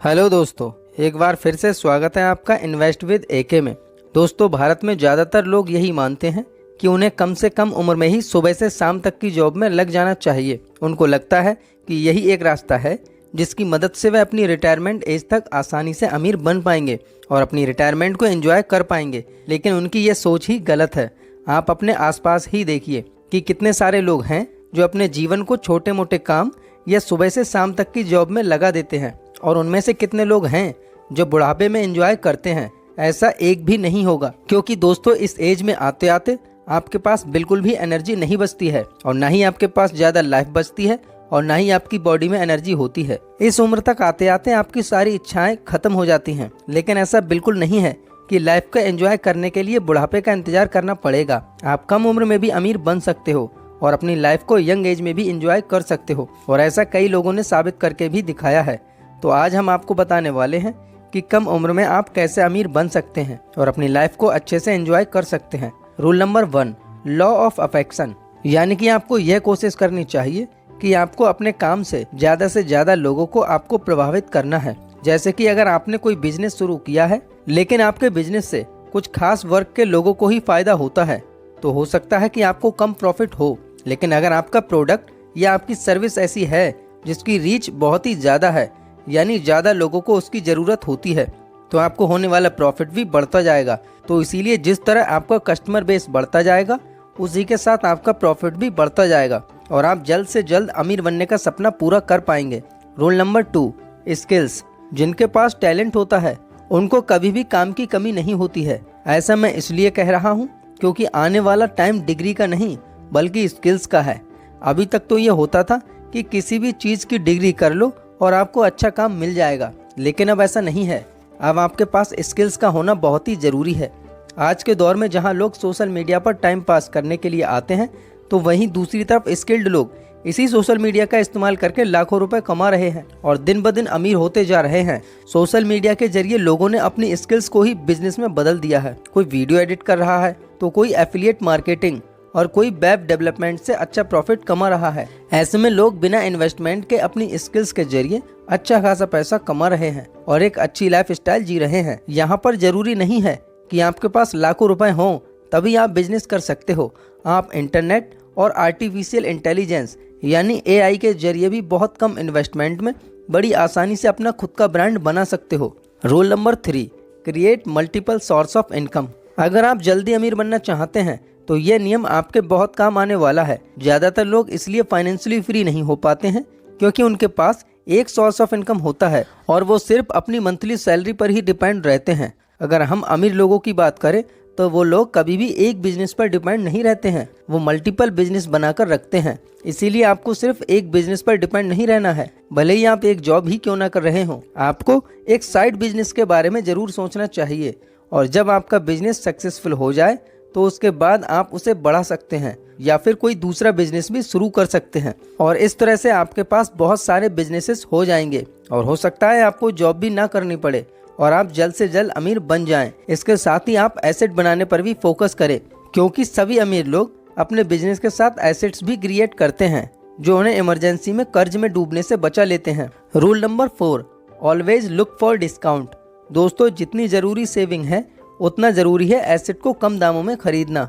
Hello दोस्तों, एक बार फिर से स्वागत है आपका इन्वेस्ट विद एके में। दोस्तों, भारत में ज़्यादातर लोग यही मानते हैं कि उन्हें कम से कम उम्र में ही सुबह से शाम तक की जॉब में लग जाना चाहिए। उनको लगता है कि यही एक रास्ता है जिसकी मदद से वे अपनी रिटायरमेंट एज तक आसानी से अमीर बन पाएंगे और अपनी रिटायरमेंट को एंजॉय कर पाएंगे। लेकिन उनकी ये सोच ही गलत है। आप अपने आसपास ही देखिए कि कितने सारे लोग हैं जो अपने जीवन को छोटे मोटे काम या सुबह से शाम तक की जॉब में लगा देते हैं, और उनमें से कितने लोग हैं जो बुढ़ापे में एंजॉय करते हैं। ऐसा एक भी नहीं होगा, क्योंकि दोस्तों इस एज में आते आते आपके पास बिल्कुल भी एनर्जी नहीं बचती है, और ना ही आपके पास ज़्यादा लाइफ बचती है, और ना ही आपकी बॉडी में एनर्जी होती है। इस उम्र तक आते आते आपकी सारी इच्छाएं खत्म हो जाती हैं। लेकिन ऐसा बिल्कुल नहीं है कि लाइफ का एंजॉय करने के लिए बुढ़ापे का इंतजार करना पड़ेगा। आप कम उम्र में भी अमीर बन सकते हो और अपनी लाइफ को यंग एज में भी एंजॉय कर सकते हो, और ऐसा कई लोगों ने साबित करके भी दिखाया है। तो आज हम आपको बताने वाले हैं कि कम उम्र में आप कैसे अमीर बन सकते हैं और अपनी लाइफ को अच्छे से एंजॉय कर सकते हैं। Rule number 1, law of affection, यानी कि आपको यह कोशिश करनी चाहिए कि आपको अपने काम से ज़्यादा लोगों को आपको प्रभावित करना है। जैसे कि अगर आपने कोई बिजनेस शुरू किया है लेकिन आपके बिजनेस से कुछ खास वर्ग के लोगों को ही फायदा होता है, तो हो सकता है कि आपको कम प्रॉफिट हो। लेकिन अगर आपका प्रोडक्ट या आपकी सर्विस ऐसी है जिसकी रीच बहुत ही ज़्यादा है, यानी ज़्यादा लोगों को उसकी ज़रूरत होती है, तो आपको होने वाला प्रॉफिट भी बढ़ता जाएगा। तो इसीलिए जिस तरह आपका कस्टमर बेस बढ़ता जाएगा, उसी के साथ आपका प्रॉफिट भी बढ़ता जाएगा और आप जल्द से जल्द अमीर बनने का सपना पूरा कर पाएंगे। Rule number 2, skills. जिनके पास टैलेंट होता है उनको कभी भी काम की कमी नहीं होती है। ऐसा मैं इसलिए कह रहा हूँ क्योंकि आने वाला टाइम डिग्री का नहीं बल्कि स्किल्स का है। अभी तक तो ये होता था कि किसी भी चीज़ की डिग्री कर लो और आपको अच्छा काम मिल जाएगा, लेकिन अब ऐसा नहीं है। अब आपके पास स्किल्स का होना बहुत ही ज़रूरी है। आज के दौर में जहां लोग सोशल मीडिया पर टाइम पास करने के लिए आते हैं, तो वहीं दूसरी तरफ स्किल्ड लोग इसी सोशल मीडिया का इस्तेमाल करके लाखों रुपए कमा रहे हैं और दिन ब दिन अमीर होते जा रहे हैं। सोशल मीडिया के जरिए लोगों ने अपनी स्किल्स को ही बिजनेस में बदल दिया है। कोई वीडियो एडिट कर रहा है, तो कोई एफिलिएट मार्केटिंग और कोई वेब डेवलपमेंट से अच्छा प्रॉफिट कमा रहा है। ऐसे में लोग बिना इन्वेस्टमेंट के अपनी स्किल्स के जरिए अच्छा खासा पैसा कमा रहे हैं और एक अच्छी लाइफ स्टाइल जी रहे हैं। यहाँ पर जरूरी नहीं है कि आपके पास लाखों रुपए हों तभी आप बिजनेस कर सकते हो। आप इंटरनेट और आर्टिफिशियल इंटेलिजेंस यानी AI के जरिए भी बहुत कम इन्वेस्टमेंट में बड़ी आसानी से अपना खुद का ब्रांड बना सकते हो। Rule number 3, create multiple source of income. अगर आप जल्दी अमीर बनना चाहते हैं तो ये नियम आपके बहुत काम आने वाला है। ज़्यादातर लोग इसलिए फाइनेंशियली फ्री नहीं हो पाते हैं क्योंकि उनके पास एक सोर्स ऑफ इनकम होता है और वो सिर्फ अपनी मंथली सैलरी पर ही डिपेंड रहते हैं। अगर हम अमीर लोगों की बात करें तो वो लोग कभी भी एक बिजनेस पर डिपेंड नहीं रहते हैं, वो मल्टीपल बिजनेस बनाकर रखते हैं। इसीलिए आपको सिर्फ एक बिजनेस पर डिपेंड नहीं रहना है। भले ही आप एक जॉब ही क्यों ना कर रहे हो, आपको एक साइड बिजनेस के बारे में ज़रूर सोचना चाहिए, और जब आपका बिजनेस सक्सेसफुल हो जाए तो उसके बाद आप उसे बढ़ा सकते हैं या फिर कोई दूसरा बिजनेस भी शुरू कर सकते हैं, और इस तरह से आपके पास बहुत सारे बिजनेसेस हो जाएंगे और हो सकता है आपको जॉब भी ना करनी पड़े और आप जल्द से जल्द अमीर बन जाएं। इसके साथ ही आप एसेट बनाने पर भी फोकस करें, क्योंकि सभी अमीर लोग अपने बिजनेस के साथ एसेट्स भी क्रिएट करते हैं जो उन्हें इमरजेंसी में कर्ज में डूबने से बचा लेते हैं। Rule number 4, always look for discount. दोस्तों, जितनी ज़रूरी सेविंग है उतना ज़रूरी है एसेट को कम दामों में खरीदना।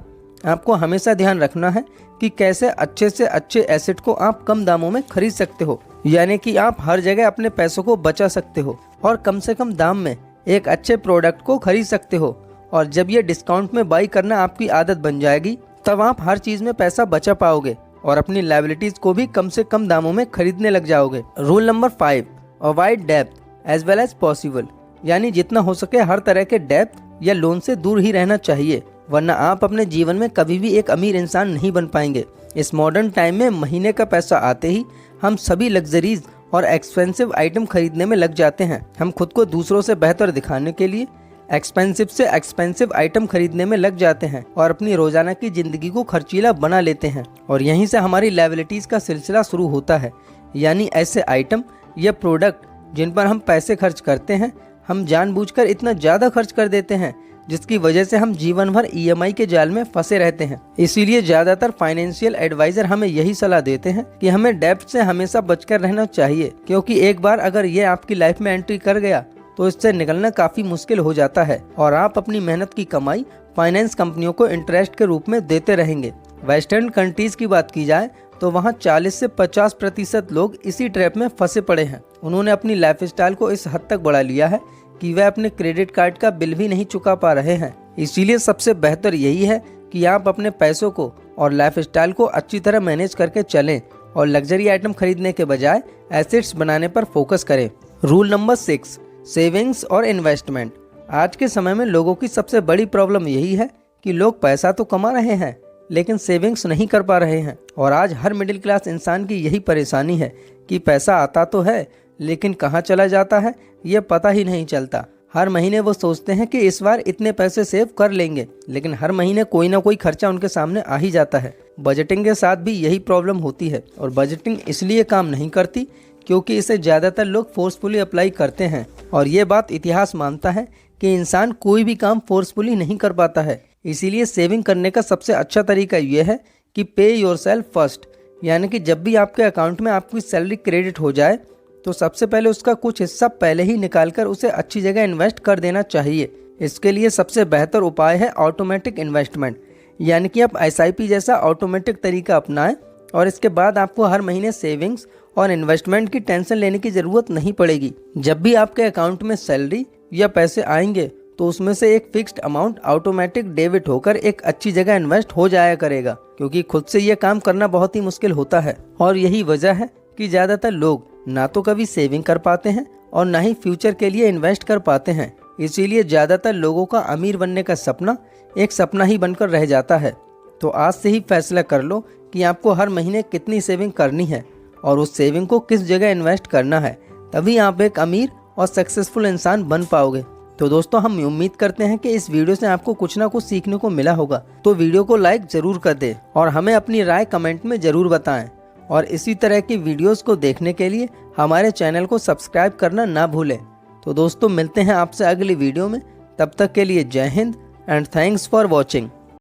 आपको हमेशा ध्यान रखना है कि कैसे अच्छे से अच्छे एसेट को आप कम दामों में खरीद सकते हो, यानी कि आप हर जगह अपने पैसों को बचा सकते हो और कम से कम दाम में एक अच्छे प्रोडक्ट को खरीद सकते हो। और जब ये डिस्काउंट में बाई करना आपकी आदत बन जाएगी, तब आप हर चीज़ में पैसा बचा पाओगे और अपनी लायबिलिटीज़ को भी कम से कम दामों में खरीदने लग जाओगे। रूल नंबर 5, अवॉइड डेब्ट एज वेल एज पॉसिबल, यानी जितना हो सके हर तरह के डेब्ट या लोन से दूर ही रहना चाहिए, वरना आप अपने जीवन में कभी भी एक अमीर इंसान नहीं बन पाएंगे। इस मॉडर्न टाइम में महीने का पैसा आते ही हम सभी लग्जरीज और एक्सपेंसिव आइटम खरीदने में लग जाते हैं। हम खुद को दूसरों से बेहतर दिखाने के लिए एक्सपेंसिव से एक्सपेंसिव आइटम खरीदने में लग जाते हैं और अपनी रोजाना की जिंदगी को खर्चीला बना लेते हैं, और यहीं से हमारी लायबिलिटीज का सिलसिला शुरू होता है। यानी ऐसे आइटम या प्रोडक्ट जिन पर हम पैसे खर्च करते हैं, हम जानबूझकर इतना ज़्यादा खर्च कर देते हैं जिसकी वजह से हम जीवन भर EMI के जाल में फंसे रहते हैं। इसीलिए ज्यादातर फाइनेंशियल एडवाइजर हमें यही सलाह देते हैं कि हमें डेब्ट से हमेशा बचकर रहना चाहिए, क्योंकि एक बार अगर ये आपकी लाइफ में एंट्री कर गया तो इससे निकलना काफी मुश्किल हो जाता है और आप अपनी मेहनत की कमाई फाइनेंस कंपनियों को इंटरेस्ट के रूप में देते रहेंगे। वेस्टर्न कंट्रीज की बात की जाए तो वहाँ 40 से 50% लोग इसी ट्रैप में फंसे पड़े हैं। उन्होंने अपनी लाइफस्टाइल को इस हद तक बढ़ा लिया है कि वह अपने क्रेडिट कार्ड का बिल भी नहीं चुका पा रहे हैं। इसीलिए सबसे बेहतर यही है कि आप अपने पैसों को और लाइफस्टाइल को अच्छी तरह मैनेज करके चलें और लग्जरी आइटम खरीदने के बजाय एसेट्स बनाने पर फोकस करें। रूल नंबर 6, सेविंग्स और इन्वेस्टमेंट। आज के समय में लोगों की सबसे बड़ी प्रॉब्लम यही है कि लोग पैसा तो कमा रहे हैं लेकिन सेविंग्स नहीं कर पा रहे हैं। और आज हर मिडिल क्लास इंसान की यही परेशानी है कि पैसा आता तो है लेकिन कहाँ चला जाता है ये पता ही नहीं चलता। हर महीने वो सोचते हैं कि इस बार इतने पैसे सेव कर लेंगे, लेकिन हर महीने कोई ना कोई खर्चा उनके सामने आ ही जाता है। बजटिंग के साथ भी यही प्रॉब्लम होती है और बजटिंग इसलिए काम नहीं करती क्योंकि इसे ज़्यादातर लोग फोर्सफुली अप्लाई करते हैं। और ये बात इतिहास मानता है कि इंसान कोई भी काम फोर्सफुली नहीं कर पाता है। इसीलिए सेविंग करने का सबसे अच्छा तरीका ये है कि पे योरसेल्फ फर्स्ट, यानी कि जब भी आपके अकाउंट में आपकी सैलरी क्रेडिट हो जाए तो सबसे पहले उसका कुछ हिस्सा पहले ही निकालकर उसे अच्छी जगह इन्वेस्ट कर देना चाहिए। इसके लिए सबसे बेहतर उपाय है ऑटोमेटिक इन्वेस्टमेंट, यानी कि आप SIP जैसा ऑटोमेटिक तरीका अपनाएं और इसके बाद आपको हर महीने सेविंग्स और इन्वेस्टमेंट की टेंशन लेने की ज़रूरत नहीं पड़ेगी। जब भी आपके अकाउंट में सैलरी या पैसे आएंगे तो उसमें से एक फिक्स्ड अमाउंट ऑटोमेटिक डेबिट होकर एक अच्छी जगह इन्वेस्ट हो जाया करेगा, क्योंकि खुद से ये काम करना बहुत ही मुश्किल होता है। और यही वजह है कि ज़्यादातर लोग ना तो कभी सेविंग कर पाते हैं और ना ही फ्यूचर के लिए इन्वेस्ट कर पाते हैं। इसीलिए ज़्यादातर लोगों का अमीर बनने का सपना एक सपना ही बनकर रह जाता है। तो आज से ही फैसला कर लो कि आपको हर महीने कितनी सेविंग करनी है और उस सेविंग को किस जगह इन्वेस्ट करना है, तभी आप एक अमीर और सक्सेसफुल इंसान बन पाओगे। तो दोस्तों, हम उम्मीद करते हैं कि इस वीडियो से आपको कुछ ना कुछ सीखने को मिला होगा। तो वीडियो को लाइक जरूर कर दें और हमें अपनी राय कमेंट में जरूर बताएं। और इसी तरह की वीडियोस को देखने के लिए हमारे चैनल को सब्सक्राइब करना ना भूलें। तो दोस्तों, मिलते हैं आपसे अगली वीडियो में। तब तक के लिए जय Hind and thanks for watching.